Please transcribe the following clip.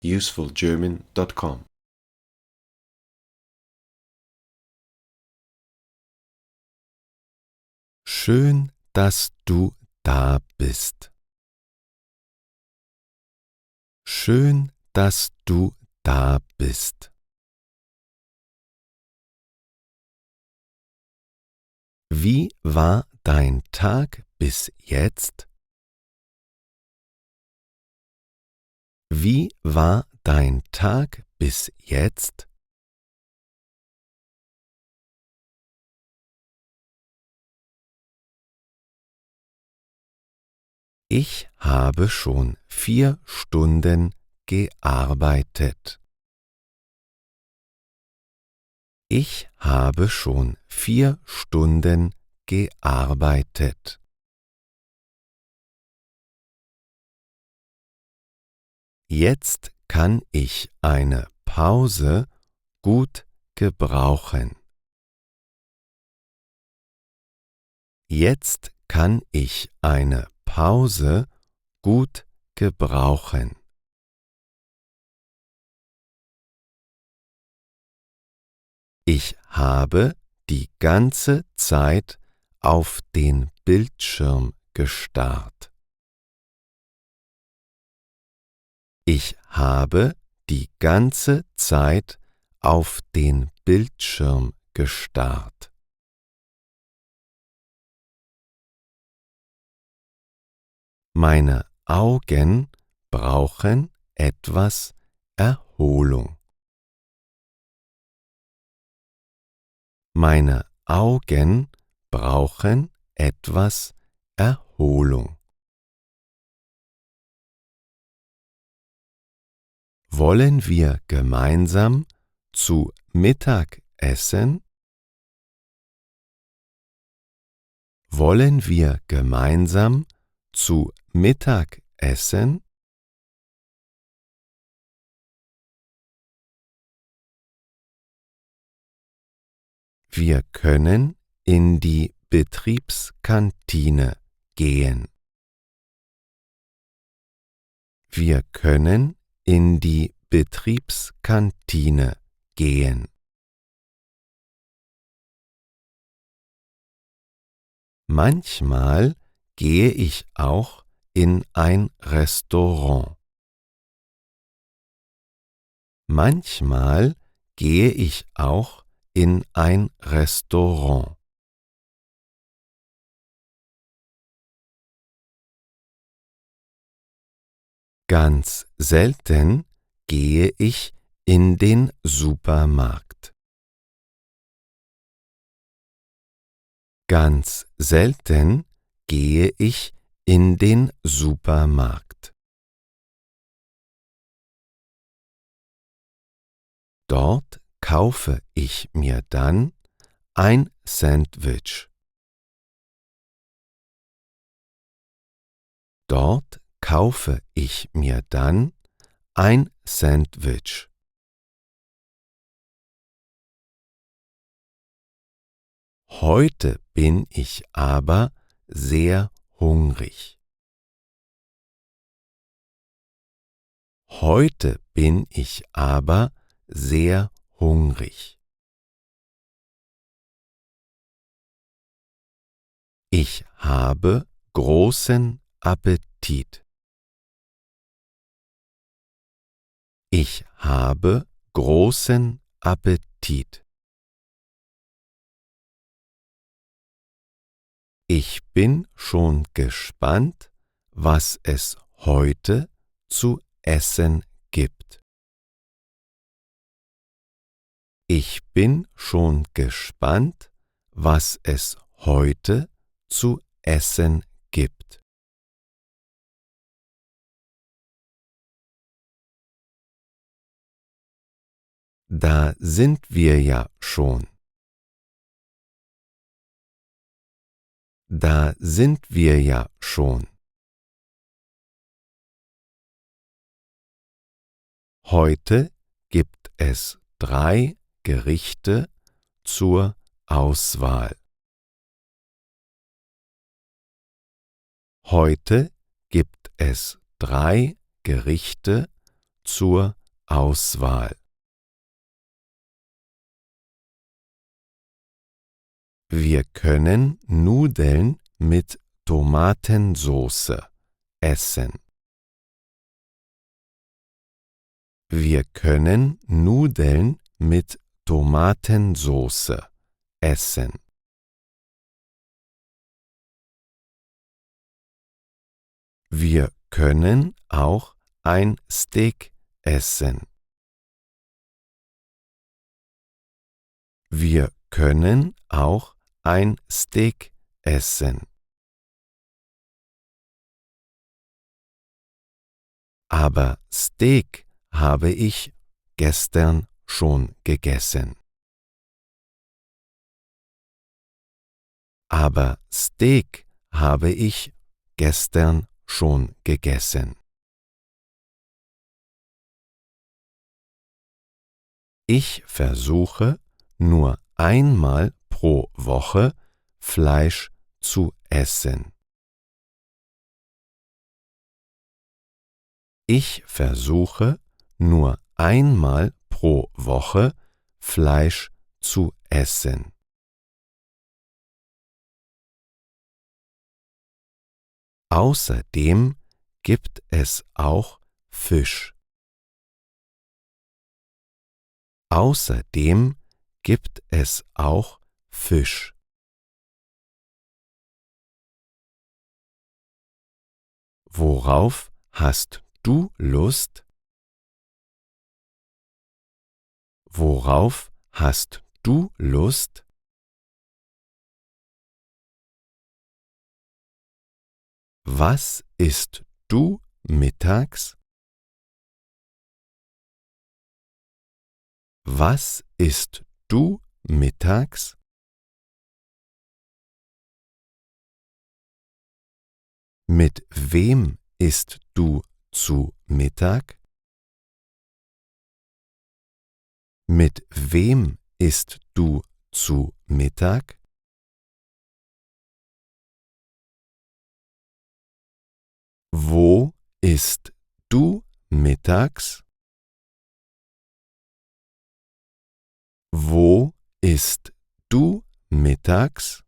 usefulgerman.com. Schön, dass du da bist. Schön, dass du da bist. Wie war dein Tag bis jetzt? Wie war dein Tag bis jetzt? Ich habe schon 4 Stunden gearbeitet. Ich habe schon 4 Stunden gearbeitet. Jetzt kann ich eine Pause gut gebrauchen. Jetzt kann ich eine Pause gut gebrauchen. Ich habe die ganze Zeit auf den Bildschirm gestarrt. Ich habe die ganze Zeit auf den Bildschirm gestarrt. Meine Augen brauchen etwas Erholung. Meine Augen brauchen etwas Erholung. Wollen wir gemeinsam zu Mittag essen? Wollen wir gemeinsam zu Mittag essen? Wir können in die Betriebskantine gehen. Wir können in die Betriebskantine gehen. Manchmal gehe ich auch in ein Restaurant. Manchmal gehe ich auch in ein Restaurant. Ganz selten gehe ich in den Supermarkt. Ganz selten gehe ich in den Supermarkt. Dort kaufe ich mir dann ein Sandwich. Dort kaufe ich mir dann ein Sandwich. Heute bin ich aber sehr hungrig. Heute bin ich aber sehr hungrig. Ich habe großen Appetit. Ich habe großen Appetit. Ich bin schon gespannt, was es heute zu essen gibt. Ich bin schon gespannt, was es heute zu essen gibt. Da sind wir ja schon. Da sind wir ja schon. Heute gibt es 3 Gerichte zur Auswahl. Heute gibt es 3 Gerichte zur Auswahl. Wir können Nudeln mit Tomatensauce essen. Wir können Nudeln mit Tomatensauce essen. Wir können auch ein Steak essen. Wir können auch ein Steak essen. Aber Steak habe ich gestern schon gegessen. Aber Steak habe ich gestern schon gegessen. Ich versuche nur einmal pro Woche Fleisch zu essen. Ich versuche nur einmal pro Woche Fleisch zu essen. Außerdem gibt es auch Fisch. Außerdem gibt es auch Fisch. Worauf hast du Lust? Worauf hast du Lust? Was isst du mittags? Was isst du mittags? Mit wem isst du zu Mittag? Mit wem isst du zu Mittag? Wo isst du mittags? Wo isst du mittags?